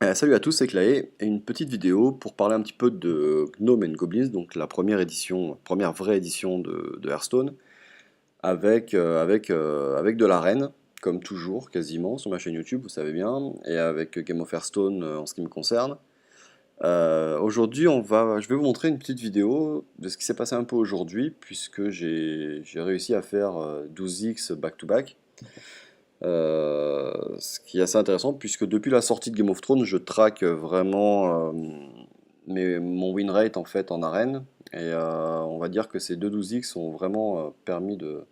Salut à tous, c'est Clay, et une petite vidéo pour parler un petit peu de Gnome and Goblins, donc la première édition, première vraie édition de Hearthstone, avec de l'arène, comme toujours, quasiment, sur ma chaîne YouTube, vous savez bien, et avec Game of Hearthstone en ce qui me concerne. Aujourd'hui, je vais vous montrer une petite vidéo de ce qui s'est passé un peu aujourd'hui, puisque j'ai réussi à faire 12x back-to-back. Ce qui est assez intéressant puisque depuis la sortie de Game of Thrones, je traque vraiment mon win rate en fait en arène et on va dire que ces deux 12x ont vraiment permis de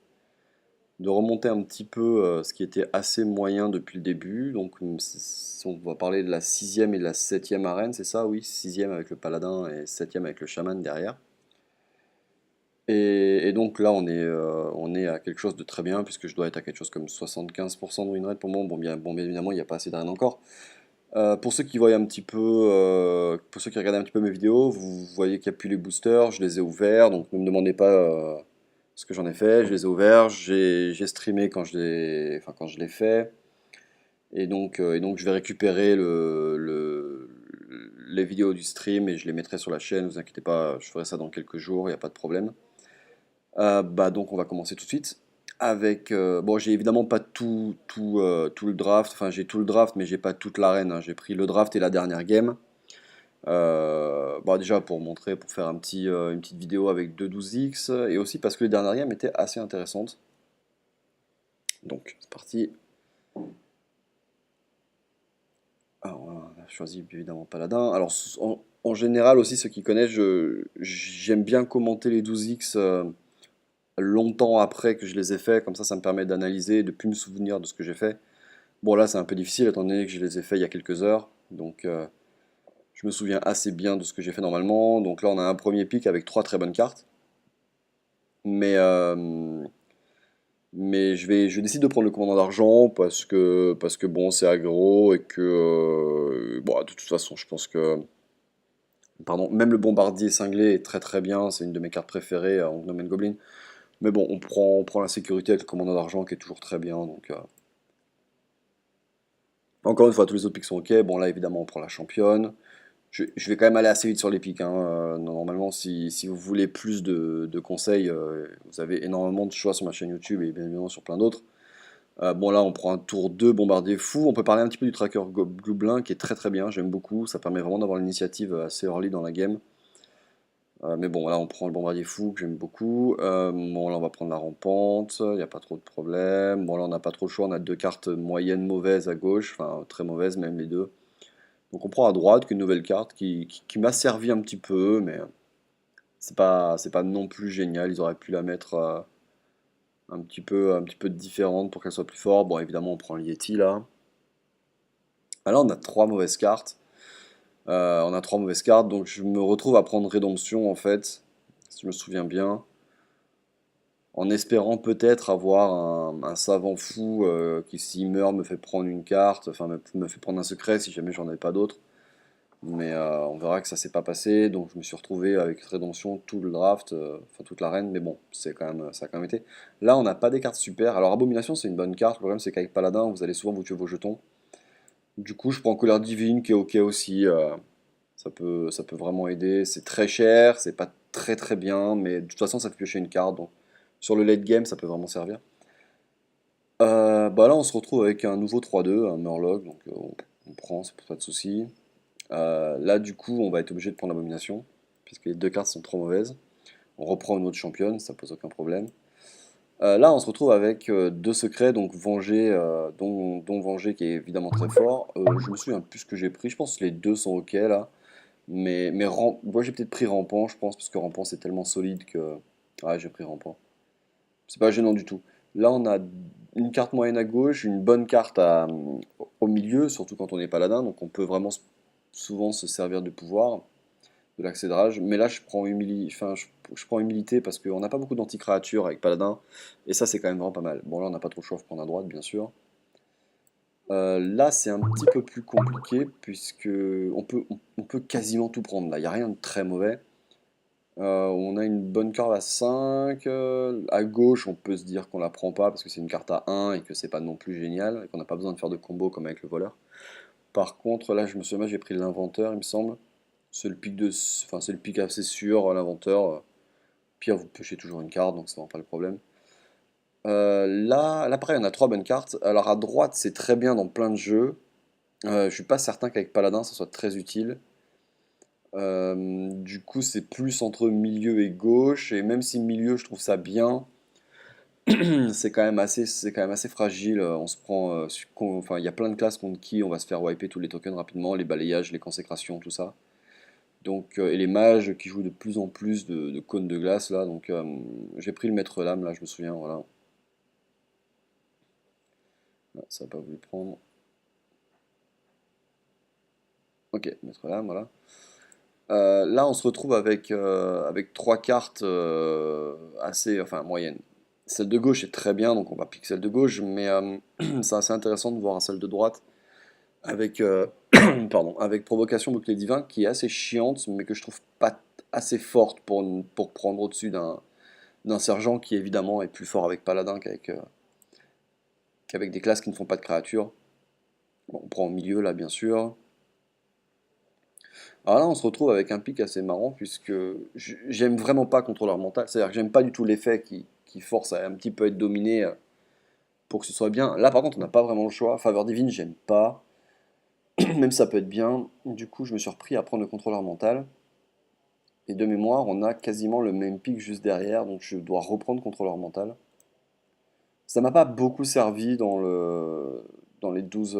remonter un petit peu ce qui était assez moyen depuis le début. Donc si on va parler de la sixième et de la septième arène, c'est ça, oui, sixième avec le paladin et septième avec le chaman derrière. Et donc là, on est à quelque chose de très bien, puisque je dois être à quelque chose comme 75% de win rate pour moi. Bon, bien évidemment, il n'y a pas assez d'arène encore. Pour ceux qui voient un petit peu, pour ceux qui regardent un petit peu mes vidéos, vous voyez qu'il n'y a plus les boosters, je les ai ouverts, donc ne me demandez pas ce que j'en ai fait, je les ai ouverts, j'ai streamé quand je l'ai fait, et donc je vais récupérer les vidéos du stream et je les mettrai sur la chaîne, vous inquiétez pas, je ferai ça dans quelques jours, il n'y a pas de problème. Donc on va commencer tout de suite avec bon, j'ai évidemment pas tout le draft, enfin j'ai tout le draft mais j'ai pas toute l'arène, hein. J'ai pris le draft et la dernière game. Bon, déjà pour montrer, pour faire une petite vidéo avec 2 12x et aussi parce que les dernières games étaient assez intéressantes. Donc c'est parti. Alors on a choisi évidemment Paladin. Alors en général aussi ceux qui connaissent, j'aime bien commenter les 12x longtemps après que je les ai faits, comme ça me permet d'analyser et de plus me souvenir de ce que j'ai fait. Bon là c'est un peu difficile étant donné que je les ai faits il y a quelques heures, donc je me souviens assez bien de ce que j'ai fait normalement. Donc là on a un premier pick avec trois très bonnes cartes, mais, euh, mais je décide de prendre le commandant d'argent parce que bon c'est aggro et que bon, de toute façon je pense que pardon, même le bombardier cinglé est très très bien, c'est une de mes cartes préférées en Gnome and Goblin. Mais bon, on prend la sécurité avec le commandant d'argent qui est toujours très bien. Donc, encore une fois, tous les autres pics sont ok. Bon, là, évidemment, on prend la championne. Je vais quand même aller assez vite sur les pics, hein. Normalement, si vous voulez plus de conseils, vous avez énormément de choix sur ma chaîne YouTube et bien évidemment sur plein d'autres. Bon, là, on prend un tour 2 bombardier fou. On peut parler un petit peu du tracker Gobelin qui est très très bien. J'aime beaucoup. Ça permet vraiment d'avoir l'initiative assez early dans la game. Mais bon, là on prend le bombardier fou que j'aime beaucoup. Bon, là on va prendre la rampante, il n'y a pas trop de problème. Bon, là on n'a pas trop le choix, on a deux cartes moyennes mauvaises à gauche, enfin très mauvaises même les deux. Donc on prend à droite qu'une nouvelle carte qui m'a servi un petit peu, mais c'est pas non plus génial. Ils auraient pu la mettre un petit peu différente pour qu'elle soit plus forte. Bon, évidemment on prend le Yeti là. Ah, là on a trois mauvaises cartes. On a trois mauvaises cartes, donc je me retrouve à prendre Rédemption en fait, si je me souviens bien. En espérant peut-être avoir un savant fou qui s'il meurt me fait prendre une carte, enfin me fait prendre un secret si jamais j'en ai pas d'autres. Mais on verra que ça s'est pas passé, donc je me suis retrouvé avec Rédemption tout le draft, enfin toute l'arène, mais bon, ça a quand même été. Là on n'a pas des cartes super, alors Abomination c'est une bonne carte, le problème c'est qu'avec Paladin vous allez souvent vous tuer vos jetons. Du coup je prends Couleur Divine qui est ok aussi, ça peut vraiment aider, c'est très cher, c'est pas très très bien, mais de toute façon ça fait piocher une carte, donc sur le late game ça peut vraiment servir. Là, on se retrouve avec un nouveau 3-2, un Murloc, donc on prend, c'est pas de souci. Là, du coup, on va être obligé de prendre l'Abomination, puisque les deux cartes sont trop mauvaises. On reprend une autre championne, ça pose aucun problème. Là, on se retrouve avec deux secrets, donc Venger, dont Venger qui est évidemment très fort. Je me souviens plus ce que j'ai pris, je pense que les deux sont ok là. Moi j'ai peut-être pris Rampant, je pense, parce que Rampant c'est tellement solide que. Ouais, j'ai pris Rampant. C'est pas gênant du tout. Là, on a une carte moyenne à gauche, une bonne carte au milieu, surtout quand on est paladin, donc on peut vraiment souvent se servir du pouvoir, de l'accès de rage. Mais là, je prends humilité parce qu'on n'a pas beaucoup d'anti-créatures avec paladin, et ça, c'est quand même vraiment pas mal. Bon, là, on n'a pas trop le choix de prendre à droite, bien sûr. Là, c'est un petit peu plus compliqué, puisque on peut quasiment tout prendre. Là, il n'y a rien de très mauvais. On a une bonne carte à 5. À gauche, on peut se dire qu'on la prend pas parce que c'est une carte à 1 et que c'est pas non plus génial et qu'on n'a pas besoin de faire de combo comme avec le voleur. Par contre, là, je me souviens, j'ai pris l'inventeur, il me semble. C'est le pic enfin, c'est le pic assez sûr, l'inventeur. Pire, vous pêchez toujours une carte, donc c'est vraiment pas le problème. Là, pareil, on a trois bonnes cartes. Alors à droite, c'est très bien dans plein de jeux. Je suis pas certain qu'avec Paladin, ça soit très utile. Du coup, c'est plus entre milieu et gauche. Et même si milieu, je trouve ça bien, c'est quand même assez fragile. On se prend, enfin, il y a plein de classes contre qui on va se faire wiper tous les tokens rapidement, les balayages, les consécrations, tout ça. Donc, et les mages qui jouent de plus en plus de cônes de glace là. Donc, j'ai pris le maître lame là, je me souviens, voilà. Ah, ça n'a pas voulu prendre. Ok, maître lame, voilà. Là, on se retrouve avec trois cartes assez, enfin, moyennes. Celle de gauche est très bien, donc on va piquer celle de gauche, mais c'est assez intéressant de voir celle de droite avec, pardon, avec Provocation Bouclier Divin, qui est assez chiante, mais que je trouve pas assez forte pour prendre au-dessus d'un sergent qui évidemment est plus fort avec Paladin qu'avec des classes qui ne font pas de créatures. Bon, on prend au milieu là, bien sûr. Alors là, on se retrouve avec un pic assez marrant puisque j'aime vraiment pas contrôleur mental. C'est-à-dire que j'aime pas du tout l'effet qui force à un petit peu être dominé pour que ce soit bien. Là, par contre, on n'a pas vraiment le choix. Faveur divine, j'aime pas. Même ça peut être bien. Du coup, je me suis repris à prendre le contrôleur mental. Et de mémoire, on a quasiment le même pic juste derrière, donc je dois reprendre contrôleur mental. Ça m'a pas beaucoup servi dans les 12,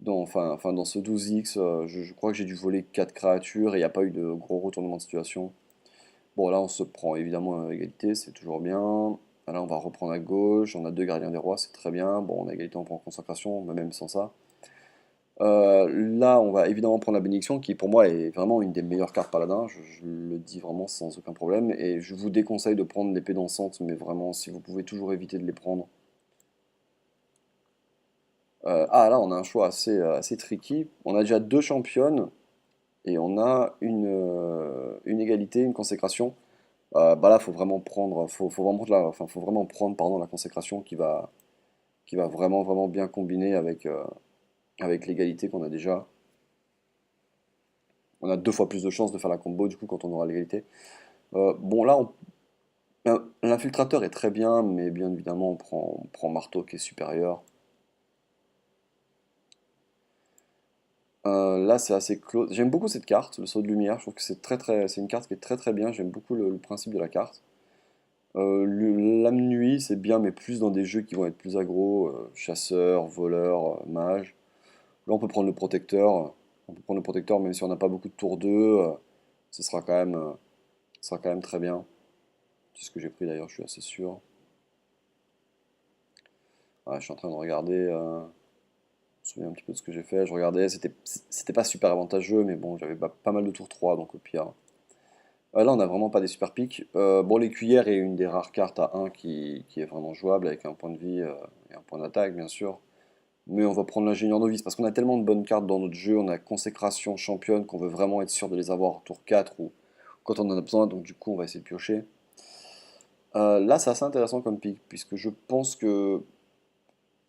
dans ce 12X. Je crois que j'ai dû voler 4 créatures et il n'y a pas eu de gros retournement de situation. Bon, là, on se prend évidemment à égalité, c'est toujours bien. Là, on va reprendre à gauche. On a deux gardiens des rois, c'est très bien. Bon, on a égalité, on prend concentration, mais même sans ça. Là, on va évidemment prendre la bénédiction, qui pour moi est vraiment une des meilleures cartes paladin. Je le dis vraiment sans aucun problème. Et je vous déconseille de prendre l'épée dansante, mais vraiment, si vous pouvez toujours éviter de les prendre. Là, on a un choix assez tricky. On a déjà deux championnes et on a une égalité, une consécration. Bah là, faut vraiment, enfin, faut vraiment prendre pardon, la consécration qui va vraiment, vraiment bien combiner avec l'égalité qu'on a déjà. On a deux fois plus de chances de faire la combo du coup quand on aura l'égalité. Bon là, l'infiltrateur est très bien, mais bien évidemment on prend marteau qui est supérieur. Là c'est assez close. J'aime beaucoup cette carte, le saut de lumière. Je trouve que c'est une carte qui est très très bien. J'aime beaucoup le principe de la carte. Lame nuit, c'est bien, mais plus dans des jeux qui vont être plus aggro, chasseur, voleur, mage. Là, on peut prendre le protecteur. On peut prendre le protecteur, même si on n'a pas beaucoup de tours 2, ce sera quand même, ce sera quand même très bien. C'est ce que j'ai pris d'ailleurs, je suis assez sûr. Ouais, je suis en train de regarder, je me souviens un petit peu de ce que j'ai fait. Je regardais, c'était pas super avantageux, mais bon, j'avais pas mal de tours 3, donc au pire. Là, on n'a vraiment pas des super pics. Bon, les cuillères est une des rares cartes à 1 qui est vraiment jouable, avec un point de vie et un point d'attaque, bien sûr. Mais on va prendre l'ingénieur novice parce qu'on a tellement de bonnes cartes dans notre jeu. On a consécration championne qu'on veut vraiment être sûr de les avoir tour 4 ou quand on en a besoin. Donc, du coup, on va essayer de piocher. Là, c'est assez intéressant comme pick puisque je pense que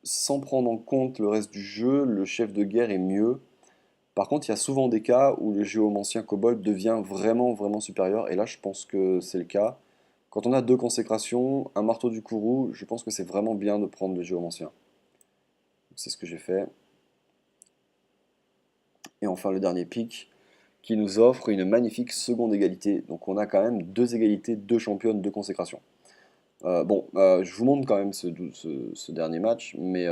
sans prendre en compte le reste du jeu, le chef de guerre est mieux. Par contre, il y a souvent des cas où le géomancien kobold devient vraiment, vraiment supérieur. Et là, je pense que c'est le cas. Quand on a deux consécrations, un marteau du Kourou, je pense que c'est vraiment bien de prendre le géomancien. C'est ce que j'ai fait. Et enfin, le dernier pick qui nous offre une magnifique seconde égalité. Donc on a quand même deux égalités, deux championnes, deux consécrations. Je vous montre quand même ce dernier match, mais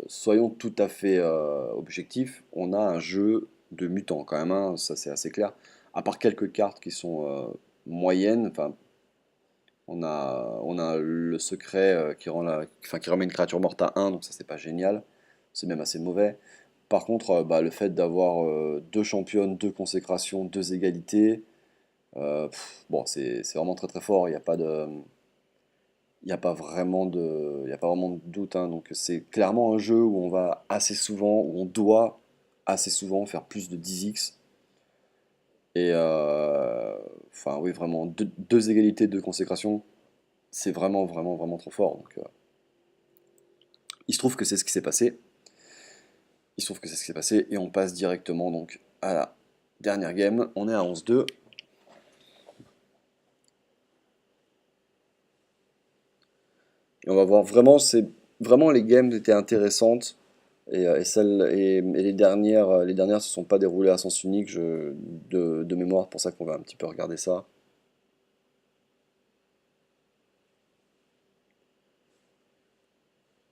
soyons tout à fait objectifs. On a un jeu de mutants quand même, hein, ça c'est assez clair. À part quelques cartes qui sont moyennes, enfin, on a le secret qui remet une créature morte à 1, donc ça c'est pas génial. C'est même assez mauvais. Par contre, le fait d'avoir deux championnes, deux consécrations, deux égalités, bon, c'est vraiment très très fort. Il y a pas vraiment de doute, hein. Donc c'est clairement un jeu où on va assez souvent, où on doit assez souvent faire plus de 10x. Et enfin oui, vraiment, deux égalités, deux consécrations, c'est vraiment vraiment vraiment trop fort. Donc il se trouve que c'est ce qui s'est passé. Il se trouve que c'est ce qui s'est passé et on passe directement donc à la dernière game. On est à 11-2. Et on va voir vraiment, c'est vraiment les games étaient intéressantes et les dernières se sont pas déroulées à sens unique de mémoire, pour ça qu'on va un petit peu regarder ça.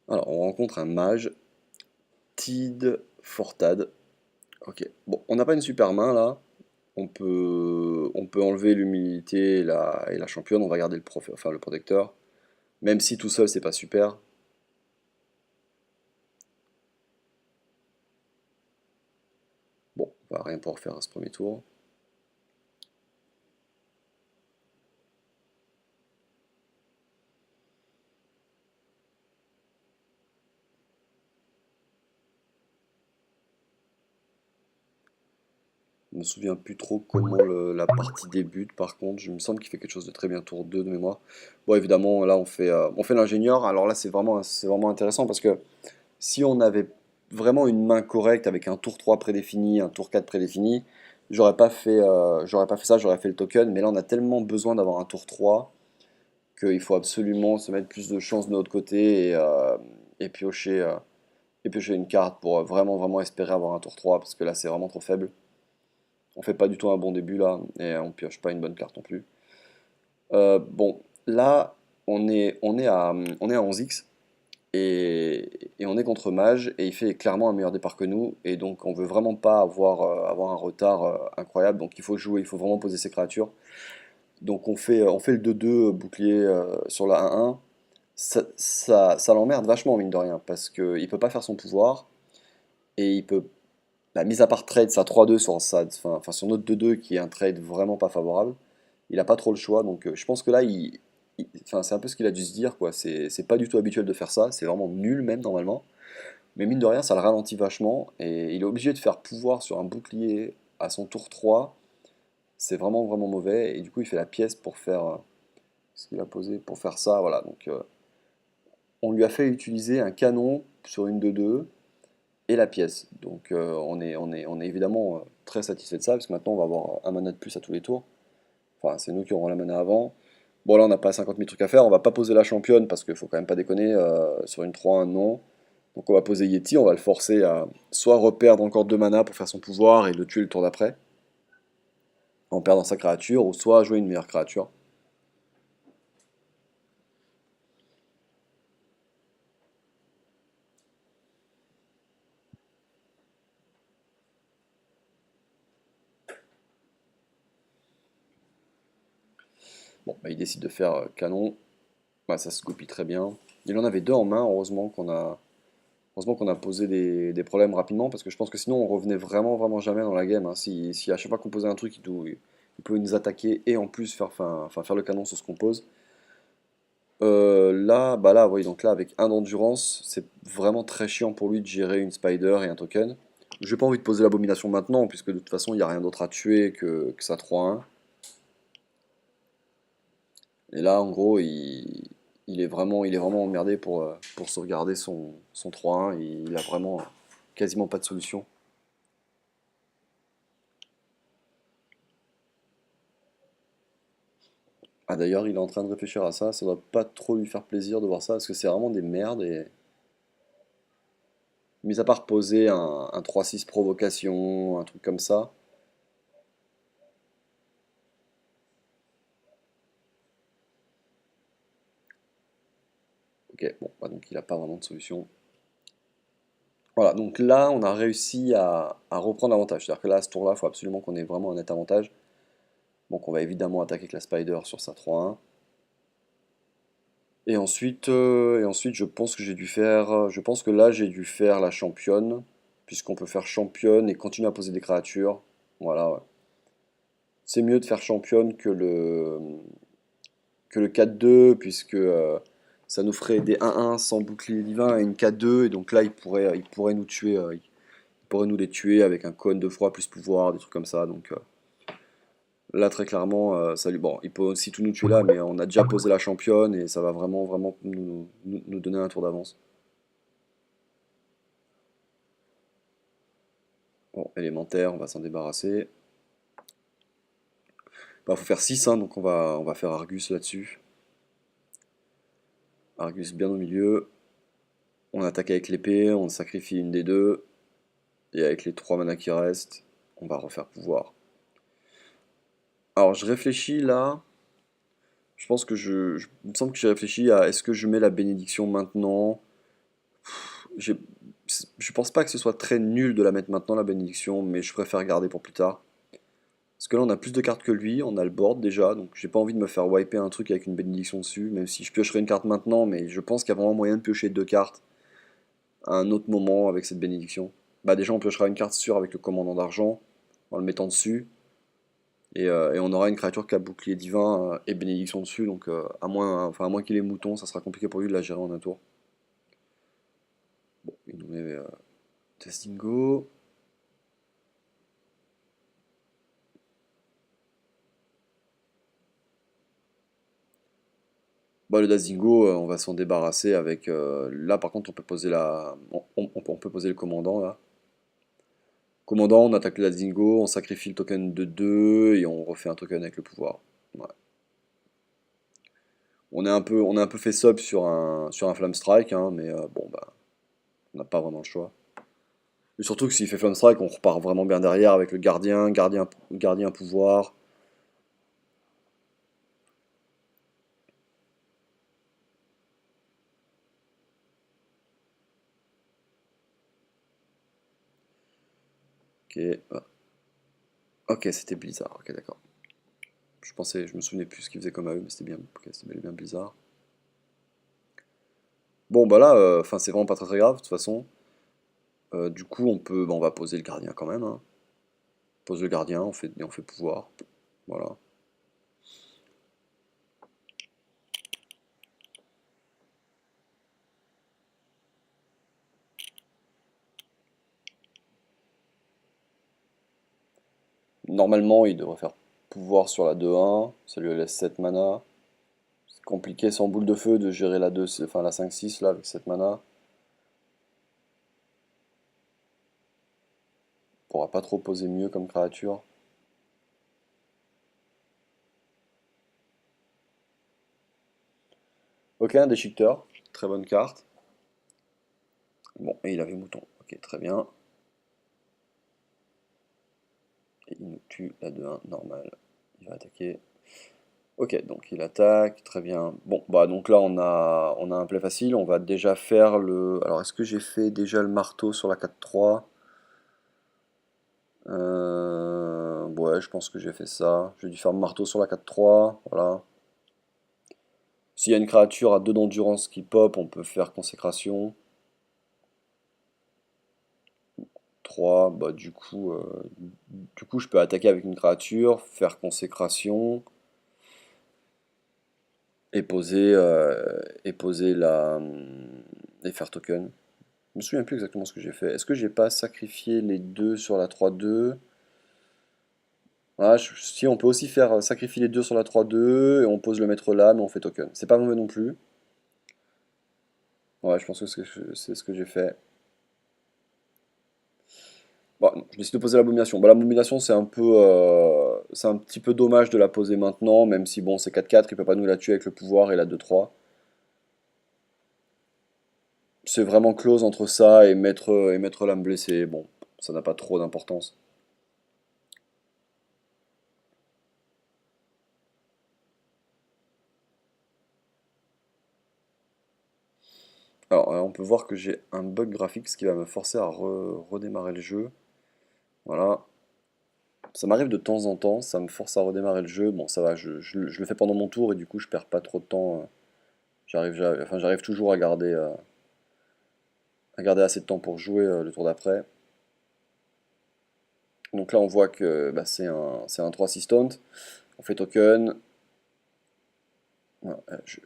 Alors on rencontre un mage, Tid Fortad. Ok, bon, on n'a pas une super main là. On peut enlever l'humilité et la championne. On va garder enfin, le protecteur. Même si tout seul c'est pas super. Bon, on va rien pouvoir faire à ce premier tour. Je me souviens plus trop comment la partie débute. Par contre, je me semble qu'il fait quelque chose de très bien tour 2 de mémoire. Bon, évidemment, là on fait l'ingénieur. Alors là, c'est vraiment intéressant parce que si on avait vraiment une main correcte avec un tour 3 prédéfini, un tour 4 prédéfini, j'aurais pas fait ça, j'aurais fait le token. Mais là, on a tellement besoin d'avoir un tour 3 qu'il faut absolument se mettre plus de chance de notre côté et piocher une carte pour vraiment, vraiment espérer avoir un tour 3 parce que là, c'est vraiment trop faible. On fait pas du tout un bon début là, et on pioche pas une bonne carte non plus. Bon, là, on est à 11x, et on est contre Mage, et il fait clairement un meilleur départ que nous, et donc on veut vraiment pas avoir un retard incroyable, donc il faut jouer, il faut vraiment poser ses créatures. Donc on fait le 2-2 bouclier sur la 1-1. Ça l'emmerde vachement, mine de rien, parce qu'il peut pas faire son pouvoir, et il peut, la mise à part trade sa 3-2 enfin, sur notre 2-2 qui est un trade vraiment pas favorable, il a pas trop le choix. Donc je pense que là, enfin, c'est un peu ce qu'il a dû se dire, quoi. C'est pas du tout habituel de faire ça, c'est vraiment nul même normalement. Mais mine de rien, ça le ralentit vachement et il est obligé de faire pouvoir sur un bouclier à son tour 3. C'est vraiment vraiment mauvais et du coup, il fait la pièce pour faire ce qu'il a posé pour faire ça. Voilà, donc on lui a fait utiliser un canon sur une 2-2 et la pièce. Donc on est évidemment très satisfait de ça, parce que maintenant on va avoir un mana de plus à tous les tours. Enfin, c'est nous qui aurons la mana avant. Bon, là on n'a pas 50 000 trucs à faire, on va pas poser la championne parce qu'il faut quand même pas déconner, sur une 3-1 non. Donc on va poser Yeti, on va le forcer à soit reperdre encore 2 mana pour faire son pouvoir et le tuer le tour d'après, en perdant sa créature, ou soit jouer une meilleure créature. Bon, bah, il décide de faire canon. Bah, ça se copie très bien. Il en avait deux en main, heureusement qu'on a posé des problèmes rapidement, parce que je pense que sinon on revenait vraiment vraiment jamais dans la game, hein. Si à chaque fois qu'on posait un truc, il pouvait nous attaquer et en plus faire le canon sur ce qu'on pose. Là, bah là, oui, donc là avec un d'endurance, c'est vraiment très chiant pour lui de gérer une spider et un token. J'ai pas envie de poser l'abomination maintenant, puisque de toute façon il n'y a rien d'autre à tuer que ça 3-1. Et là, en gros, il est vraiment emmerdé pour sauvegarder son 3-1. Il a vraiment quasiment pas de solution. Ah, d'ailleurs, il est en train de réfléchir à ça. Ça doit pas trop lui faire plaisir de voir ça, parce que c'est vraiment des merdes. Et mis à part poser un 3-6 provocation, un truc comme ça. Ok, bon, bah donc il a pas vraiment de solution. Voilà, donc là, on a réussi à reprendre l'avantage. C'est-à-dire que là, à ce tour-là, il faut absolument qu'on ait vraiment un net avantage. Donc on va évidemment attaquer avec la Spider sur sa 3-1. Et ensuite, je pense que là, j'ai dû faire la championne, puisqu'on peut faire championne et continuer à poser des créatures. Voilà, ouais. C'est mieux de faire championne que le 4-2, puisque ça nous ferait des 1-1 sans bouclier divin et une 4-2, et donc là, il pourrait nous tuer, il pourrait nous les tuer avec un cône de froid plus pouvoir, des trucs comme ça. Donc là, très clairement, bon, il peut aussi tout nous tuer là, mais on a déjà posé la championne et ça va vraiment, vraiment nous donner un tour d'avance. Bon, élémentaire, on va s'en débarrasser. Bah, faut faire 6, hein, donc on va faire Argus là-dessus. Argus bien au milieu. On attaque avec l'épée, on sacrifie une des deux. Et avec les 3 manas qui restent, on va refaire pouvoir. Alors je réfléchis là. Je pense que il me semble que j'ai réfléchi à est-ce que je mets la bénédiction maintenant. J'ai- Je pense pas que ce soit très nul de la mettre maintenant la bénédiction, mais je préfère garder pour plus tard. Parce que là on a plus de cartes que lui, on a le board déjà, donc j'ai pas envie de me faire wiper un truc avec une bénédiction dessus, même si je piocherai une carte maintenant, mais je pense qu'il y a vraiment moyen de piocher 2 cartes à un autre moment avec cette bénédiction. Bah déjà on piochera une carte sûre avec le commandant d'argent en le mettant dessus. Et on aura une créature qui a bouclier divin et bénédiction dessus, donc à moins qu'il ait mouton, ça sera compliqué pour lui de la gérer en un tour. Bon, il nous met Testingo. Bah, le Dazingo, on va s'en débarrasser avec. Là, par contre, on peut poser on peut poser le commandant là. Commandant, on attaque le Dazingo, on sacrifie le token de 2 et on refait un token avec le pouvoir. Ouais. On est un peu fait sub sur un Flamme Strike, hein, mais bon, bah, on n'a pas vraiment le choix. Et surtout que s'il fait Flame Strike, on repart vraiment bien derrière avec le gardien pouvoir. Ok, ok, c'était Blizzard, ok, d'accord. Je me souvenais plus ce qu'il faisait comme AE, mais c'était bien, ok, c'était bel et bien Blizzard. Bon, bah là, enfin, c'est vraiment pas très très grave, de toute façon. Du coup, on va poser le gardien quand même, hein. On pose le gardien, on fait pouvoir. Voilà. Normalement, il devrait faire pouvoir sur la 2-1, ça lui laisse 7 mana. C'est compliqué sans boule de feu de gérer la 2, enfin la 5-6 là avec 7 mana. On pourra pas trop poser mieux comme créature. Ok, un déchiqueteur, très bonne carte. Bon, et il avait mouton. Ok, très bien. Et il nous tue la 2-1, normal. Il va attaquer. Ok, donc il attaque, très bien. Bon, bah donc là on a un play facile. On va déjà faire le. Alors est-ce que j'ai fait déjà le marteau sur la 4-3? Ouais, je pense que j'ai fait ça. J'ai dû faire le marteau sur la 4-3. Voilà. S'il y a une créature à 2 d'endurance qui pop, on peut faire consécration. 3, bah du coup je peux attaquer avec une créature, faire consécration et poser et faire token. Je me souviens plus exactement ce que j'ai fait. Est-ce que j'ai pas sacrifié les deux sur la 3-2? Ah, si, on peut aussi faire sacrifier les deux sur la 3-2 et on pose le maître là, mais on fait token. C'est pas mauvais non plus. Ouais, je pense que c'est ce que j'ai fait. Bon, non, je décide de poser l'abomination. Bah, l'abomination, c'est un petit peu dommage de la poser maintenant, même si bon, c'est 4-4, il peut pas nous la tuer avec le pouvoir et la 2-3. C'est vraiment close entre ça et mettre l'âme blessée. Bon, ça n'a pas trop d'importance. Alors, on peut voir que j'ai un bug graphique, ce qui va me forcer à redémarrer le jeu. Voilà. Ça m'arrive de temps en temps, ça me force à redémarrer le jeu. Bon, ça va, je le fais pendant mon tour et du coup, je perds pas trop de temps. J'arrive toujours à garder assez de temps pour jouer le tour d'après. Donc là, on voit que bah, c'est un 3-6 taunt. On fait token. Voilà, je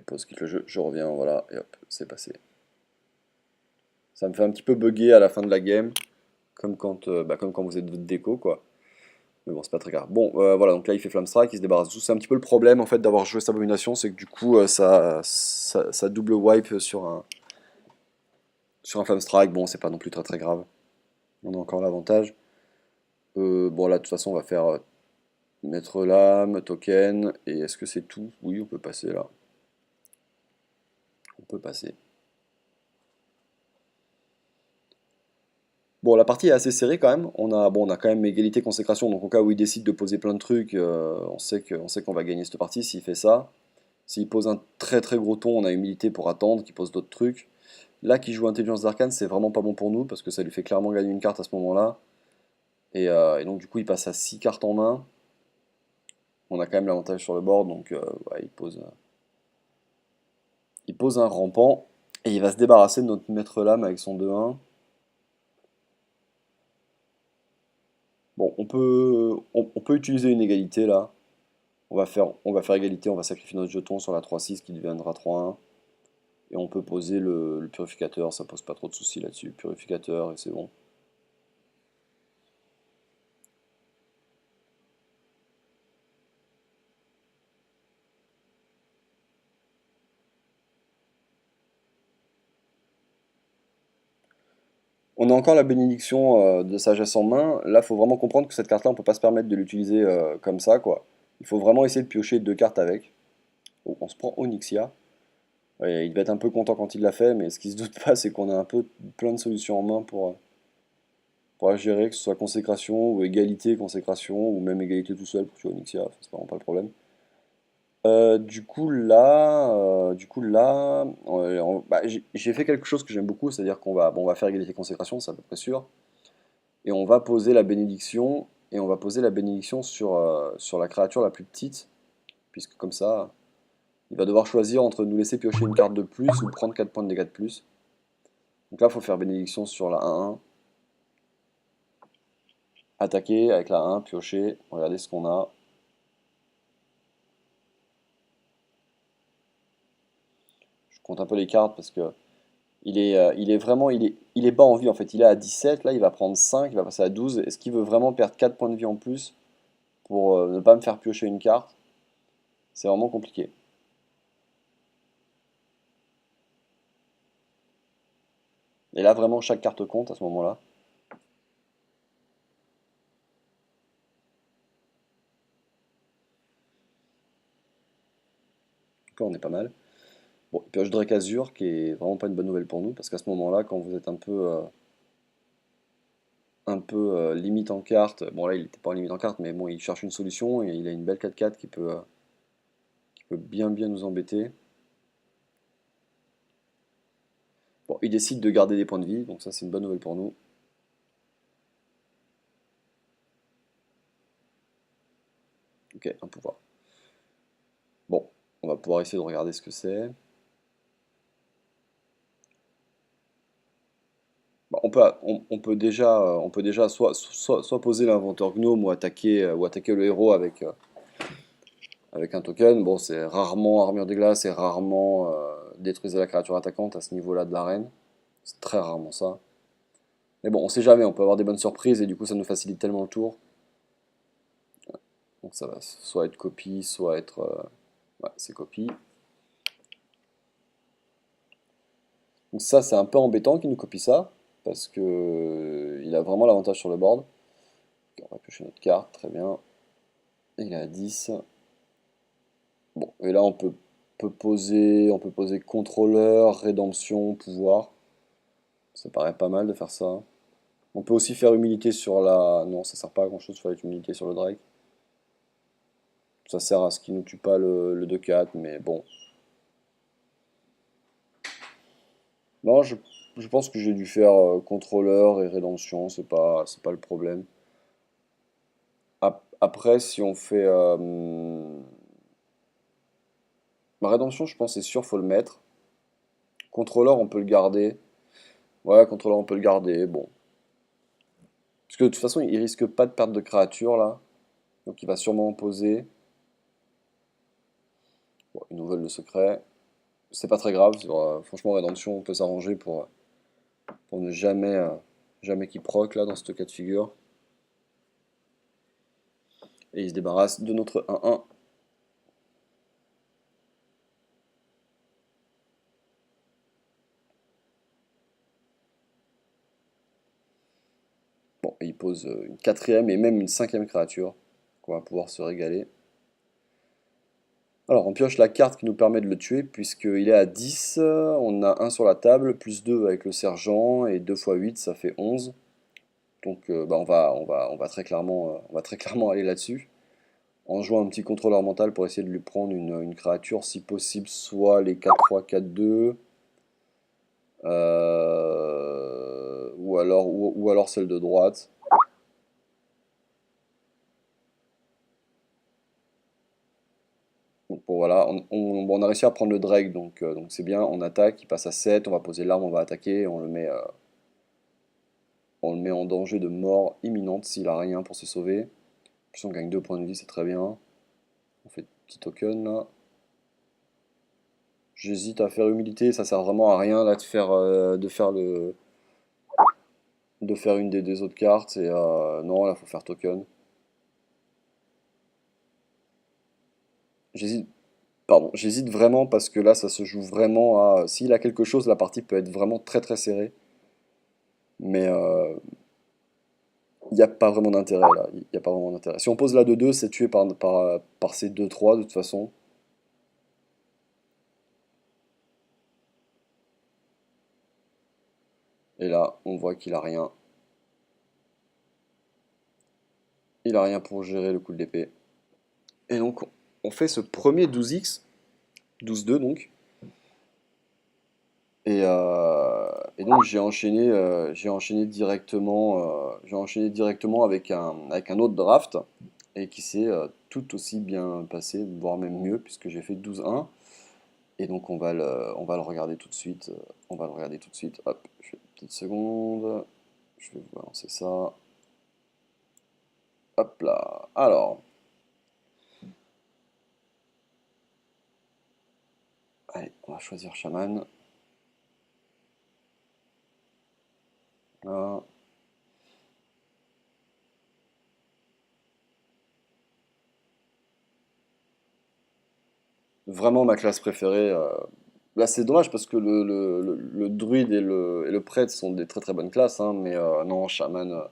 pause, quitte le jeu, je reviens, voilà, et hop, c'est passé. Ça me fait un petit peu bugger à la fin de la game, comme quand vous êtes votre déco, quoi. Mais bon, c'est pas très grave. Bon, voilà, donc là il fait Flamme Strike, il se débarrasse de tout. C'est un petit peu le problème en fait d'avoir joué cette abomination, c'est que du coup ça double wipe sur un Flamme Strike. Bon, c'est pas non plus très très grave. On a encore l'avantage. Bon là de toute façon on va faire mettre l'âme, token, et est-ce que c'est tout? Oui, on peut passer là. On peut passer. Bon, la partie est assez serrée quand même. On a quand même égalité consécration, donc au cas où il décide de poser plein de trucs, on sait qu'on va gagner cette partie s'il fait ça. S'il pose un très très gros ton, on a humilité pour attendre qu'il pose d'autres trucs. Là, qui joue Intelligence d'Arcane, c'est vraiment pas bon pour nous parce que ça lui fait clairement gagner une carte à ce moment-là. Et donc, du coup, il passe à 6 cartes en main. On a quand même l'avantage sur le board, donc ouais, il pose un rampant et il va se débarrasser de notre maître lame avec son 2-1. Bon, on peut utiliser une égalité là. On va faire égalité, on va sacrifier notre jeton sur la 3-6 qui deviendra 3-1. Et on peut poser le purificateur, ça pose pas trop de soucis là-dessus. Purificateur et c'est bon. On a encore la bénédiction de sagesse en main. Là, faut vraiment comprendre que cette carte-là, on peut pas se permettre de l'utiliser comme ça, quoi. Il faut vraiment essayer de piocher deux cartes avec. Oh, on se prend Onyxia. Ouais, il devait être un peu content quand il l'a fait, mais ce qui se doute pas, c'est qu'on a un peu plein de solutions en main pour la gérer, que ce soit consécration ou égalité, consécration, ou même égalité tout seul pour tuer Onyxia, enfin, c'est vraiment pas le problème. Bah, j'ai fait quelque chose que j'aime beaucoup, c'est-à-dire qu'on va faire égalité consécration, c'est à peu près sûr, et on va poser la bénédiction, et on va poser la bénédiction sur la créature la plus petite, puisque comme ça, il va devoir choisir entre nous laisser piocher une carte de plus ou prendre 4 points de dégâts de plus. Donc là, il faut faire bénédiction sur la 1-1, attaquer avec la 1, piocher, regardez ce qu'on a. Je compte un peu les cartes parce que il est bas en vie en fait. Il est à 17, là il va prendre 5, il va passer à 12. Est-ce qu'il veut vraiment perdre 4 points de vie en plus pour ne pas me faire piocher une carte? C'est vraiment compliqué. Et là vraiment chaque carte compte à ce moment-là. Donc là on est pas mal. Bon, il pioche Drake Azur qui est vraiment pas une bonne nouvelle pour nous parce qu'à ce moment-là, quand vous êtes un peu limite en carte, bon là il était pas en limite en carte, mais bon il cherche une solution et il a une belle 4-4 qui peut bien bien nous embêter. Bon, il décide de garder des points de vie, donc ça c'est une bonne nouvelle pour nous. Ok, un pouvoir. Bon, on va pouvoir essayer de regarder ce que c'est. Bah, on peut déjà soit poser l'inventeur gnome ou attaquer le héros avec un token. Bon, c'est rarement armure des glaces et rarement détruisez la créature attaquante à ce niveau-là de l'arène. C'est très rarement ça. Mais bon, on sait jamais, on peut avoir des bonnes surprises et du coup ça nous facilite tellement le tour. Donc ça va soit être copie, soit être... ouais, c'est copie. Donc ça, c'est un peu embêtant qu'il nous copie ça, parce que il a vraiment l'avantage sur le board. Ok, on va piocher notre carte, très bien. Il est à 10. Bon, et là on peut poser contrôleur, rédemption, pouvoir. Ça paraît pas mal de faire ça. On peut aussi faire humilité sur la... Non, ça sert pas à grand chose de faire humilité sur le Drake. Ça sert à ce qu'il nous tue pas le 2-4, mais bon. Non, je pense que j'ai dû faire contrôleur et rédemption, c'est pas le problème. Après, si on fait... rédemption, je pense c'est sûr, faut le mettre. Contrôleur, on peut le garder. Ouais, contrôleur, on peut le garder. Bon. Parce que de toute façon, il risque pas de perdre de créature là. Donc il va sûrement en poser. Bon, il nous vole le secret. C'est pas très grave. Franchement, rédemption, on peut s'arranger pour ne jamais qu'il proc là dans ce cas de figure. Et il se débarrasse de notre 1-1. Bon, et il pose une quatrième et même une cinquième créature, qu'on va pouvoir se régaler. Alors, on pioche la carte qui nous permet de le tuer, puisqu'il est à 10. On a un sur la table, plus 2 avec le sergent, et 2 fois 8, ça fait 11. Donc, bah, on va on va très clairement aller là-dessus. En jouant un petit contrôleur mental pour essayer de lui prendre une créature, si possible, soit les 4-3, 4-2, ou alors celle de droite. Donc bon, voilà, bon, on a réussi à prendre le Drake, donc c'est bien, on attaque, il passe à 7, on va poser l'arme, on va attaquer, on le met en danger de mort imminente s'il a rien pour se sauver. Puis on gagne 2 points de vie, c'est très bien. On fait petit token là. J'hésite à faire humilité, ça sert vraiment à rien là de faire une des autres cartes, et non, là faut faire token. J'hésite, pardon, j'hésite vraiment parce que là ça se joue vraiment à. S'il a quelque chose, la partie peut être vraiment très très serrée. Mais il n'y a pas vraiment d'intérêt là. Il n'y a pas vraiment d'intérêt. Si on pose la 2-2, c'est tué par ces 2-3 de toute façon. Et là, on voit qu'il a rien. Il a rien pour gérer le coup de l'épée. Et donc, on fait ce premier 12x, 12-2 donc. Et donc j'ai enchaîné directement avec un autre draft et qui s'est tout aussi bien passé, voire même mieux, puisque j'ai fait 12-1. Et donc on va le regarder tout de suite. On va le regarder tout de suite. Hop, je fais une petite seconde. Je vais vous balancer ça. Hop là. Alors, allez, on va choisir chaman. Là. Vraiment ma classe préférée. Là, c'est dommage parce que le druide et le prêtre sont des très très bonnes classes, hein, mais non, chaman,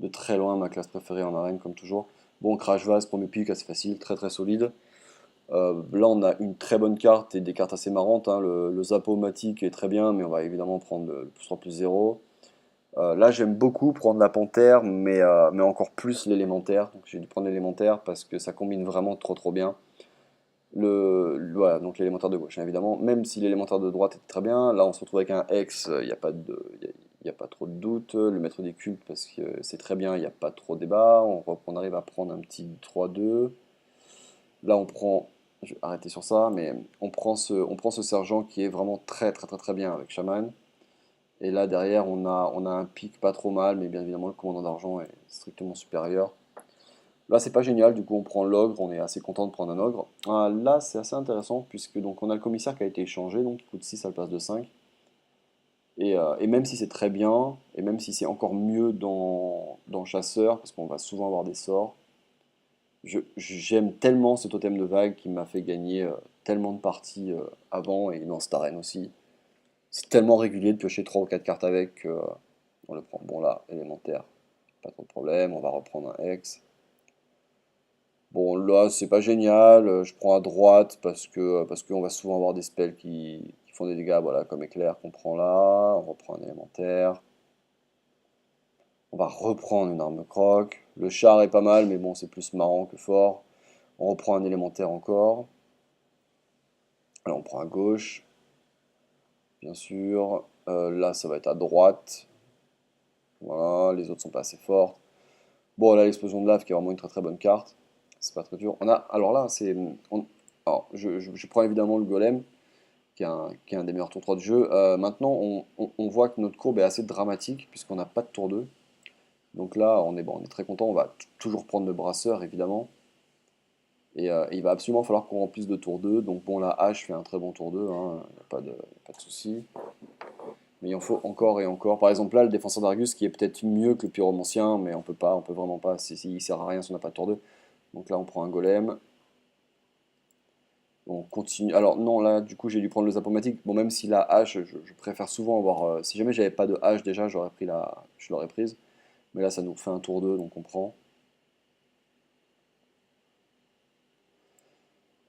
de très loin ma classe préférée en arène, comme toujours. Bon, Crash Vase, premier pick, assez facile, très très solide. Là, on a une très bonne carte et des cartes assez marrantes, hein. Le Zap-O-Matic est très bien, mais on va évidemment prendre le plus 3 plus 0. Là, j'aime beaucoup prendre la panthère, mais encore plus l'élémentaire. Donc, j'ai dû prendre l'élémentaire parce que ça combine vraiment trop trop bien. Voilà, donc l'élémentaire de gauche, hein, évidemment. Même si l'élémentaire de droite était très bien, là on se retrouve avec un X, il n'y a pas y a pas trop de doute. Le maître des cultes, parce que c'est très bien, il n'y a pas trop de débat. On arrive à prendre un petit 3-2. Là on prend, je vais arrêter sur ça, mais on prend ce sergent qui est vraiment très très très très bien avec Shaman. Et là derrière on a un pic pas trop mal, mais bien évidemment le commandant d'argent est strictement supérieur. Là, c'est pas génial, du coup, on prend l'ogre, on est assez content de prendre un ogre. Là, c'est assez intéressant, puisque donc on a le commissaire qui a été échangé, donc il coûte 6 à la place de 5. Et même si c'est très bien, et même si c'est encore mieux dans Chasseur, parce qu'on va souvent avoir des sorts, j'aime tellement ce totem de vague qui m'a fait gagner tellement de parties avant, et dans cette arène aussi. C'est tellement régulier de piocher 3 ou 4 cartes avec on le prend. Bon là, élémentaire, pas trop de problème, on va reprendre un Hex. Bon, là, c'est pas génial. Je prends à droite parce qu'on va souvent avoir des spells qui font des dégâts, voilà, comme éclair qu'on prend là. On reprend un élémentaire. On va reprendre une arme croc. Le char est pas mal, mais bon, c'est plus marrant que fort. On reprend un élémentaire encore. Là, on prend à gauche, bien sûr. Là, ça va être à droite. Voilà, les autres sont pas assez forts. Bon, là, l'explosion de lave qui est vraiment une très très bonne carte. C'est pas très dur. Alors là, alors, je prends évidemment le golem, qui est un des meilleurs tours 3 du jeu. Maintenant, on voit que notre courbe est assez dramatique, puisqu'on n'a pas de tour 2. Donc là, on est, bon, on est très content. On va toujours prendre le brasseur, évidemment. Et il va absolument falloir qu'on remplisse de tour 2. Donc bon, la hache fait un très bon tour 2, hein, y a pas de souci. Mais il en faut encore et encore. Par exemple, là, le défenseur d'Argus, qui est peut-être mieux que le pyromancien, mais on peut vraiment pas. Il sert à rien si on n'a pas de tour 2. Donc là, on prend un golem. On continue. Alors non, là, du coup, j'ai dû prendre le zapomatique. Bon, même si la hache, je préfère souvent avoir. Si jamais j'avais pas de hache déjà, je l'aurais prise. Mais là, ça nous fait un tour 2, donc on prend.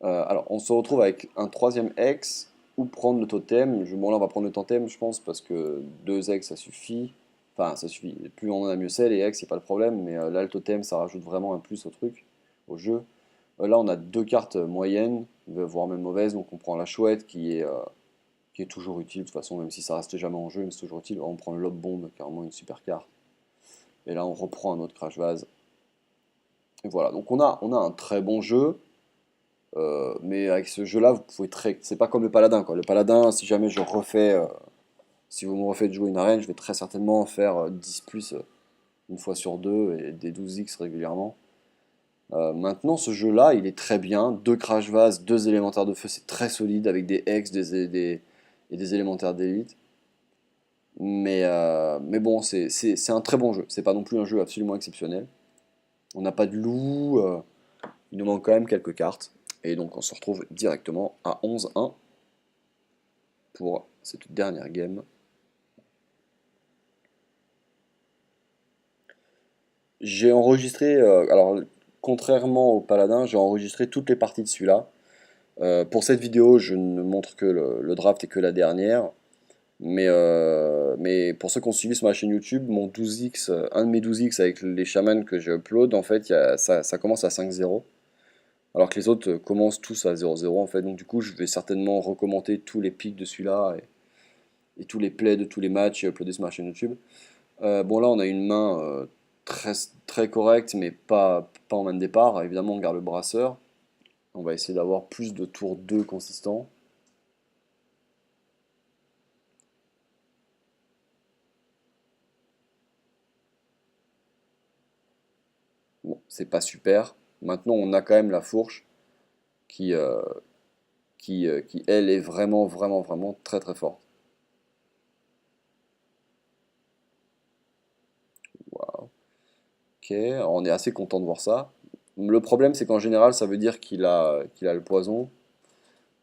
Alors, on se retrouve avec un troisième ex ou prendre le totem. Bon, là, on va prendre le totem, je pense, parce que deux ex, ça suffit. Enfin, ça suffit. Plus on en a, mieux c'est. Les ex, c'est pas le problème. Mais là, le totem, ça rajoute vraiment un plus au truc, au jeu. Là, on a deux cartes moyennes, voire même mauvaises. Donc, on prend la chouette qui est toujours utile. De toute façon, même si ça reste jamais en jeu, mais c'est toujours utile. On prend le lob bomb, carrément une super carte. Et là, on reprend un autre crash vase. Et voilà. Donc, on a un très bon jeu. Mais avec ce jeu-là, vous pouvez très. C'est pas comme le paladin, quoi. Le paladin, si jamais je refais. Si vous me refaites jouer une arène, je vais très certainement faire 10 plus une fois sur deux et des 12x régulièrement. Maintenant, ce jeu-là, il est très bien. Deux crash vase, deux élémentaires de feu, c'est très solide avec des hex et des élémentaires d'élite. Mais bon, c'est un très bon jeu. C'est pas non plus un jeu absolument exceptionnel. On n'a pas de loup, il nous manque quand même quelques cartes. Et donc, on se retrouve directement à 11-1 pour cette dernière game. J'ai enregistré, alors contrairement au Paladin, j'ai enregistré toutes les parties de celui-là. Pour cette vidéo, je ne montre que le draft et que la dernière. Mais pour ceux qui ont suivi sur ma chaîne YouTube, mon 12x, un de mes 12x avec les chamans que je upload, en fait, ça commence à 5-0. Alors que les autres commencent tous à 0-0 en fait. Donc du coup, je vais certainement recommenter tous les pics de celui-là et tous les plays de tous les matchs et uploader sur ma chaîne YouTube. Bon, là, on a une main très, très correcte, mais pas en main de départ. Évidemment, on garde le brasseur. On va essayer d'avoir plus de tours 2 consistants. Bon, c'est pas super. Maintenant, on a quand même la fourche qui, euh, qui elle, est vraiment, vraiment, vraiment très, très forte. Waouh. Ok, alors on est assez content de voir ça. Le problème, c'est qu'en général, ça veut dire qu'il a le poison.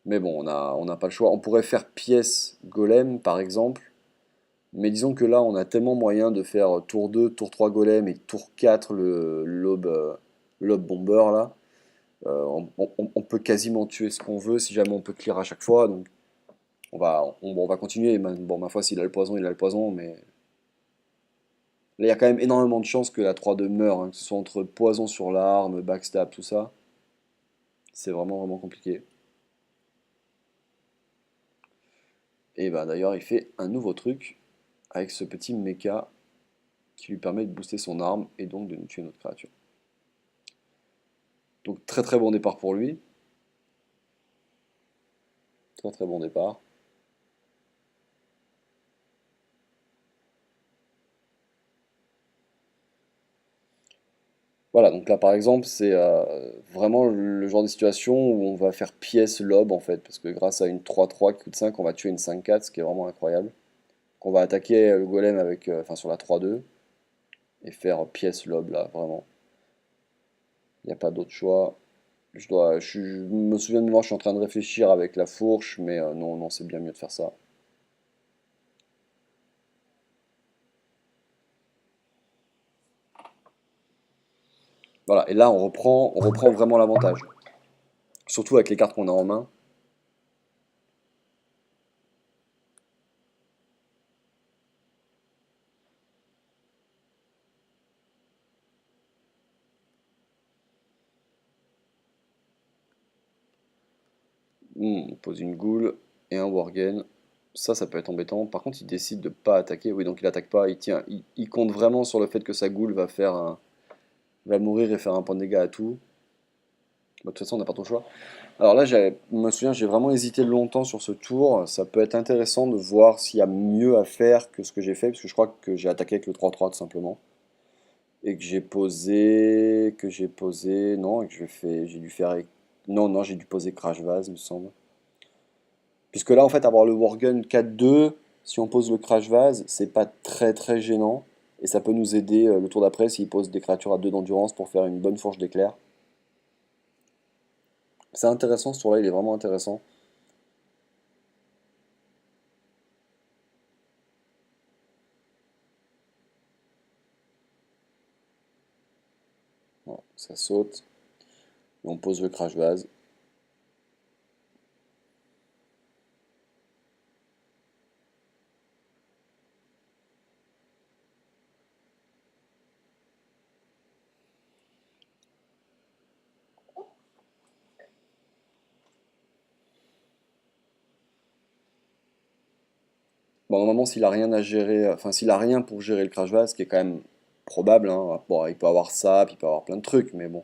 Mais bon, on n'a pas le choix. On pourrait faire pièce golem, par exemple. Mais disons que là, on a tellement moyen de faire tour 2, tour 3 golem et tour 4 le lob bomber là. On peut quasiment tuer ce qu'on veut si jamais on peut clear à chaque fois. Donc on va continuer. Bon, ma foi, s'il a le poison, il a le poison. Mais là, il y a quand même énormément de chances que la 3-2 meure, hein, que ce soit entre poison sur l'arme, backstab, tout ça. C'est vraiment, vraiment compliqué. Et bah d'ailleurs, il fait un nouveau truc avec ce petit mecha qui lui permet de booster son arme et donc de nous tuer notre créature. Donc très très bon départ pour lui. Très très bon départ. Voilà, donc là par exemple, c'est vraiment le genre de situation où on va faire pièce lob en fait, parce que grâce à une 3-3 qui coûte 5, on va tuer une 5-4, ce qui est vraiment incroyable. On va attaquer le golem avec, enfin sur la 3-2 et faire pièce lob là, vraiment. Il n'y a pas d'autre choix. Je me souviens de moi, je suis en train de réfléchir avec la fourche, mais non, non, c'est bien mieux de faire ça. Voilà, et là on reprend vraiment l'avantage. Surtout avec les cartes qu'on a en main. On pose une goule et un worgen. Ça peut être embêtant. Par contre, il décide de pas attaquer. Oui, donc il attaque pas. Il tient. Il compte vraiment sur le fait que sa goule va mourir et faire un point de dégâts à tout. Bah, de toute façon, on n'a pas trop le choix. Alors là, je me souviens, j'ai vraiment hésité longtemps sur ce tour. Ça peut être intéressant de voir s'il y a mieux à faire que ce que j'ai fait, parce que je crois que j'ai attaqué avec le 3-3 tout simplement. Et que j'ai posé, non, et que j'ai dû faire, non, non, j'ai dû poser Crash Vase, me semble. Puisque là, en fait, avoir le Worgen 4-2, si on pose le Crash Vase, c'est pas très très gênant. Et ça peut nous aider le tour d'après s'il pose des créatures à 2 d'endurance pour faire une bonne fourche d'éclair. C'est intéressant ce tour-là, il est vraiment intéressant. Voilà, ça saute. Et on pose le crash vase. Bon, normalement, s'il a rien à gérer, enfin, s'il a rien pour gérer le crash vase, ce qui est quand même probable, hein. Bon, il peut avoir ça, puis il peut avoir plein de trucs, mais bon.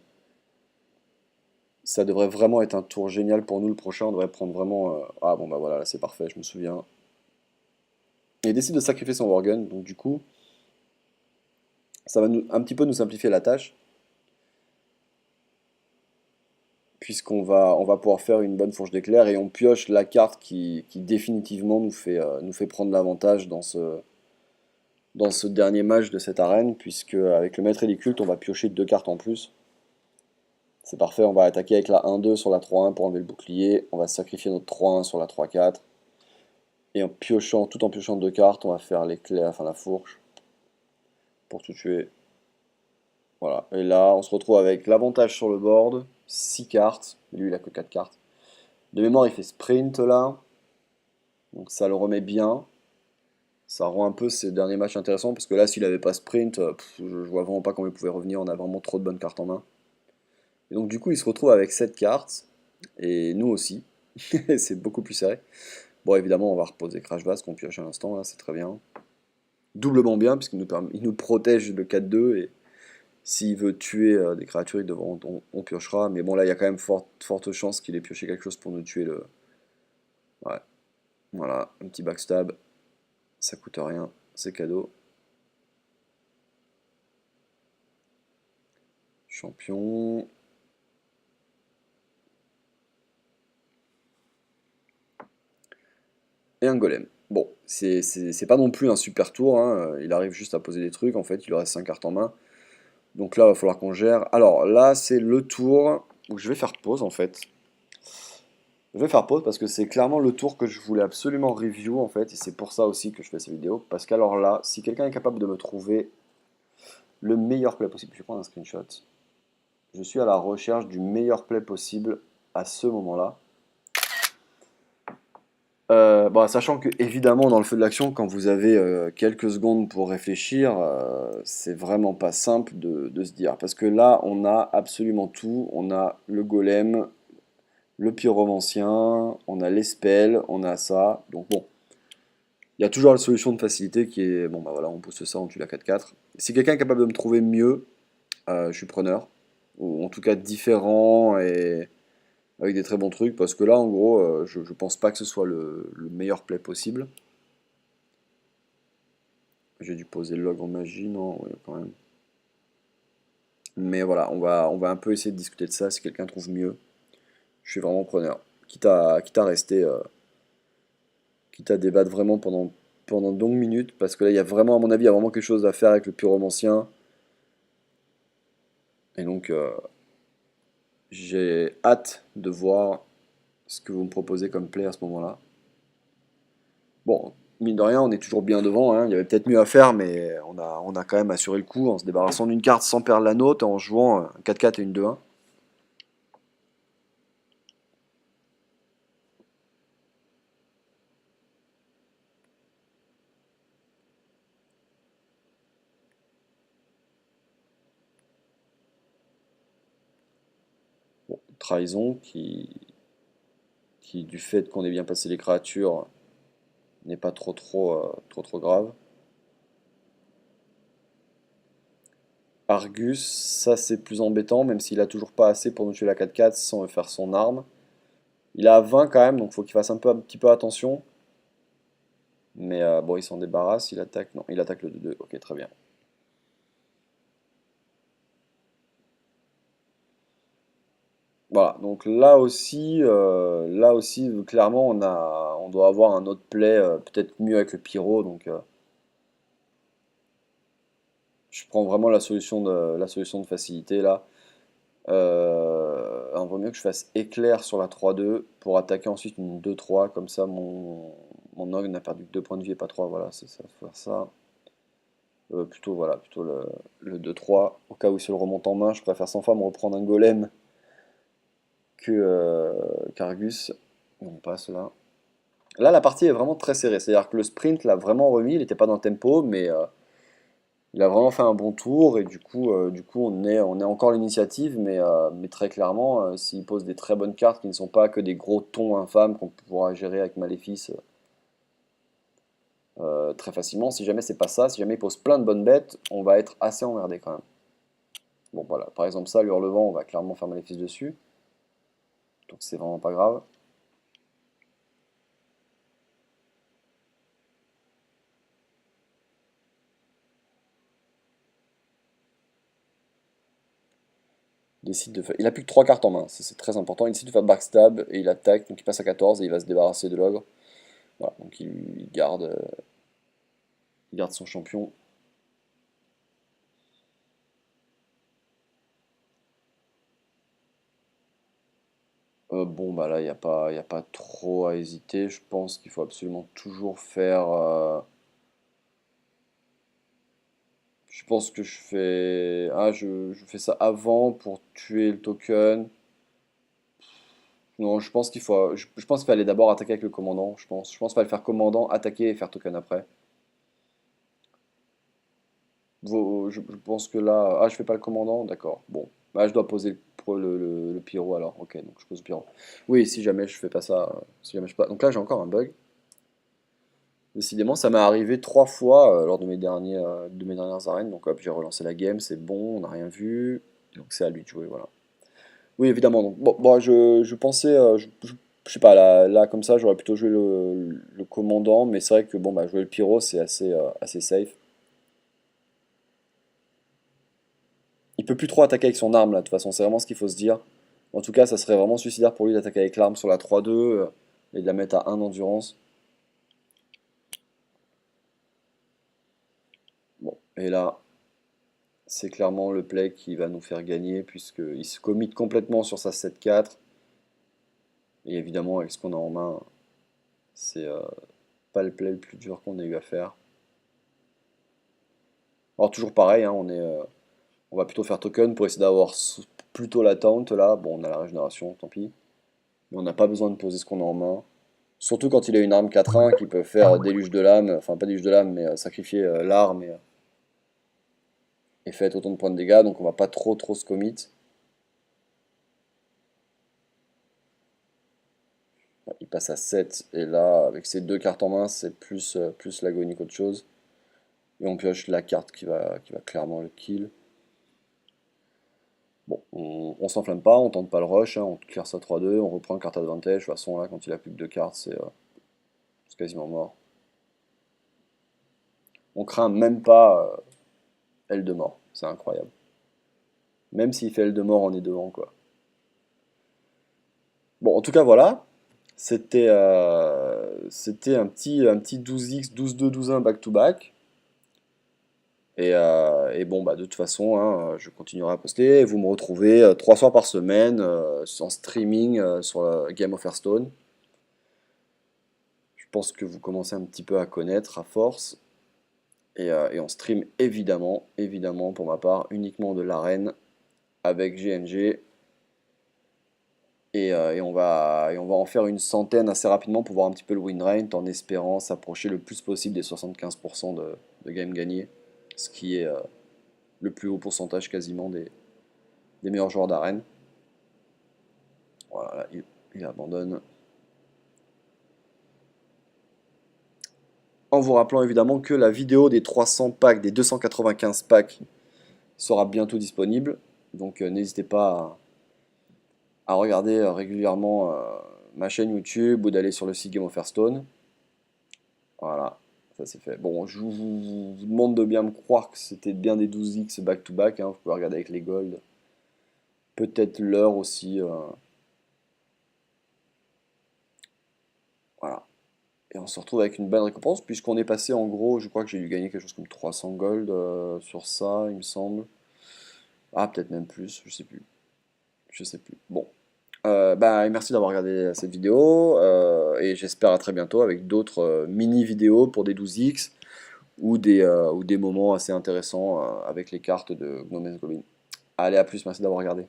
Ça devrait vraiment être un tour génial pour nous le prochain. On devrait prendre vraiment. Ah bon, bah voilà, là c'est parfait, je me souviens. Et il décide de sacrifier son Worgen, donc du coup, ça va un petit peu nous simplifier la tâche, puisqu'on va pouvoir faire une bonne fourche d'éclair et on pioche la carte qui définitivement nous fait prendre l'avantage dans ce dernier match de cette arène, puisque avec le maître et les cultes, on va piocher deux cartes en plus. C'est parfait, on va attaquer avec la 1-2 sur la 3-1 pour enlever le bouclier, on va sacrifier notre 3-1 sur la 3-4, et tout en piochant deux cartes, on va faire l'éclair, enfin la fourche, pour tout tuer. Voilà, et là on se retrouve avec l'avantage sur le board, 6 cartes, lui il a que 4 cartes. De mémoire il fait sprint là, donc ça le remet bien. Ça rend un peu ces derniers matchs intéressants, parce que là s'il avait pas sprint, je vois vraiment pas comment il pouvait revenir, on a vraiment trop de bonnes cartes en main. Et donc du coup il se retrouve avec 7 cartes, et nous aussi, c'est beaucoup plus serré. Bon évidemment on va reposer Crash Vase qu'on pioche à l'instant, là c'est très bien. Doublement bien, puisqu'il il nous protège le 4-2, et s'il veut tuer des créatures, on piochera. Mais bon, là, il y a quand même forte chance qu'il ait pioché quelque chose pour nous tuer le. Ouais, voilà, un petit backstab. Ça coûte rien, c'est cadeau. Champion. Et un golem. Bon, c'est pas non plus un super tour, hein. Il arrive juste à poser des trucs. En fait, il lui reste 5 cartes en main. Donc là, il va falloir qu'on gère. Alors là, c'est le tour où je vais faire pause en fait. Je vais faire pause parce que c'est clairement le tour que je voulais absolument review en fait, et c'est pour ça aussi que je fais ces vidéos. Parce qu'alors là, si quelqu'un est capable de me trouver le meilleur play possible, je vais prendre un screenshot. Je suis à la recherche du meilleur play possible à ce moment-là. Bon, sachant que évidemment dans le feu de l'action, quand vous avez quelques secondes pour réfléchir, c'est vraiment pas simple de se dire. Parce que là, on a absolument tout. On a le golem, le pyromancien, on a les spells, on a ça. Donc bon, il y a toujours la solution de facilité qui est, bon bah voilà, on pousse ça, on tue la 4-4. Si quelqu'un est capable de me trouver mieux, je suis preneur. Ou en tout cas différent et avec des très bons trucs, parce que là en gros, je pense pas que ce soit le meilleur play possible. J'ai dû poser le log en magie, non, ouais, quand même. Mais voilà, on va un peu essayer de discuter de ça si quelqu'un trouve mieux. Je suis vraiment preneur. Quitte à rester, quitte à débattre vraiment pendant de longues minutes, parce que là, il y a vraiment, à mon avis, il y a vraiment quelque chose à faire avec le pyromancien. Et donc, j'ai hâte de voir ce que vous me proposez comme play à ce moment-là. Bon, mine de rien, on est toujours bien devant, hein. Il y avait peut-être mieux à faire, mais on a quand même assuré le coup en se débarrassant d'une carte sans perdre la note, en jouant un 4-4 et une 2-1. Bon, trahison qui, du fait qu'on ait bien passé les créatures, n'est pas trop grave. Argus, ça c'est plus embêtant, même s'il a toujours pas assez pour nous tuer la 4-4 sans faire son arme. Il a 20 quand même, donc faut qu'il fasse un petit peu attention. Mais bon, il s'en débarrasse, il attaque. Non, il attaque le 2-2. Ok, très bien. Voilà, donc là aussi, clairement, on doit avoir un autre play, peut-être mieux avec le pyro. Donc, je prends vraiment la solution de facilité là. Il vaut mieux que je fasse éclair sur la 3-2 pour attaquer ensuite une 2-3. Comme ça, mon ogre n'a perdu que 2 points de vie et pas 3. Voilà, c'est ça, faut faire ça. Plutôt, voilà, plutôt le 2-3. Au cas où si le remonte en main, je préfère 100 fois me reprendre un golem qu'Argus. On passe là. Là, la partie est vraiment très serrée. C'est-à-dire que le sprint l'a vraiment remis. Il n'était pas dans le tempo, mais il a vraiment fait un bon tour. Et du coup on est encore l'initiative. Mais très clairement, s'il pose des très bonnes cartes qui ne sont pas que des gros tons infâmes qu'on pourra gérer avec Maléfice très facilement, si jamais c'est pas ça, si jamais il pose plein de bonnes bêtes, on va être assez emmerdé quand même. Bon, voilà, par exemple, ça, l'Hurlevent, on va clairement faire Maléfice dessus. Donc c'est vraiment pas grave. Il a plus que 3 cartes en main, ça, c'est très important. Il décide de faire backstab et il attaque, donc il passe à 14 et il va se débarrasser de l'ogre. Voilà, donc il garde son champion. Bon, bah là, il y a pas trop à hésiter. Je pense qu'il faut absolument toujours faire. Je pense que je fais. Ah, je fais ça avant pour tuer le token. Non, je pense qu'il fallait d'abord attaquer avec le commandant, je pense. Je pense qu'il fallait faire commandant, attaquer et faire token après. Je pense que là. Ah, je fais pas le commandant, d'accord. Bon. Bah, je dois poser le pyro alors. Ok, donc je pose le pyro. Oui, si jamais je fais pas ça. Si jamais je pas. Donc là, j'ai encore un bug. Décidément, ça m'est arrivé 3 fois lors de mes dernières arènes. Donc hop, j'ai relancé la game, c'est bon, on n'a rien vu. Donc c'est à lui de jouer, voilà. Oui, évidemment. Donc, bon, je pensais, je sais pas, là, comme ça, j'aurais plutôt joué le commandant, mais c'est vrai que bon, bah, jouer le pyro, c'est assez safe. Il peut plus trop attaquer avec son arme, là, de toute façon, c'est vraiment ce qu'il faut se dire. En tout cas, ça serait vraiment suicidaire pour lui d'attaquer avec l'arme sur la 3-2 et de la mettre à 1 endurance. Bon, et là, c'est clairement le play qui va nous faire gagner, puisqu'il se commit complètement sur sa 7-4. Et évidemment, avec ce qu'on a en main, c'est pas le play le plus dur qu'on ait eu à faire. Alors toujours pareil, hein, on va plutôt faire token pour essayer d'avoir plutôt la taunt là. Bon, on a la régénération, tant pis. Mais on n'a pas besoin de poser ce qu'on a en main. Surtout quand il a une arme 4-1 qui peut faire déluge de lame, enfin pas déluge de lame, mais sacrifier l'arme et fait autant de points de dégâts, donc on va pas trop se commit. Il passe à 7 et là, avec ses 2 cartes en main, c'est plus l'agonie qu'autre chose. Et on pioche la carte qui va clairement le kill. Bon, on s'enflamme pas, on tente pas le rush, hein, on clear ça 3-2, on reprend carte advantage. De toute façon, là, quand il a plus que 2 cartes, c'est quasiment mort. On craint même pas L de mort, c'est incroyable. Même s'il fait L de mort, on est devant, quoi. Bon, en tout cas, voilà. C'était un petit 12x, 12-2, 12-1 back-to-back. Et bon, bah, de toute façon, hein, je continuerai à poster. Vous me retrouvez 3 soirs par semaine en streaming sur Game of Hearthstone. Je pense que vous commencez un petit peu à connaître à force. Et on stream évidemment pour ma part, uniquement de l'arène avec GNG. Et on va en faire une centaine assez rapidement pour voir un petit peu le win rate en espérant s'approcher le plus possible des 75% de game gagné. Ce qui est le plus haut pourcentage quasiment des meilleurs joueurs d'arène. Voilà, il abandonne. En vous rappelant évidemment que la vidéo des 300 packs, des 295 packs sera bientôt disponible. Donc n'hésitez pas à regarder régulièrement ma chaîne YouTube ou d'aller sur le site Game of Hearthstone. Voilà, ça c'est fait. Bon, je vous demande de bien me croire que c'était bien des 12x back-to-back, hein, vous pouvez regarder avec les golds. Peut-être l'heure aussi. Voilà. Et on se retrouve avec une bonne récompense, puisqu'on est passé en gros, je crois que j'ai dû gagner quelque chose comme 300 gold sur ça, il me semble. Ah, peut-être même plus, je sais plus. Je sais plus. Bon. Bah, merci d'avoir regardé cette vidéo, et j'espère à très bientôt avec d'autres mini-vidéos pour des 12x, ou des moments assez intéressants avec les cartes de Gnome Goblin. Allez, à plus, merci d'avoir regardé.